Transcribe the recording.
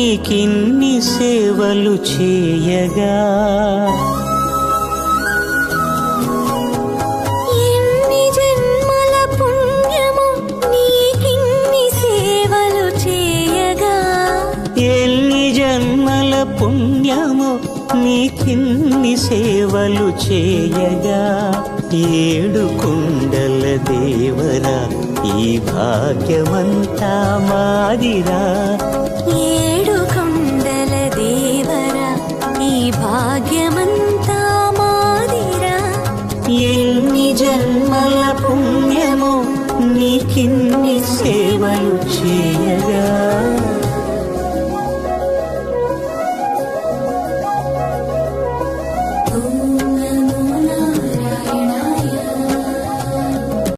నీకిన్ని సేవలు చేయగా ఎన్ని జన్మల పుణ్యము నీకిన్ని సేవలు చేయగా ఎన్ని జన్మల పుణ్యము నీకిన్ని సేవలు చేయగా ఏడు కుండల దేవరా ఈ భాగ్యమంతా మాదిరా ఏడు కొండల దేవరా ఈ భాగ్యమంతా మాదిరా ఎన్ని జన్మల పుణ్యము నీకిన్ని సేవలు చేయగా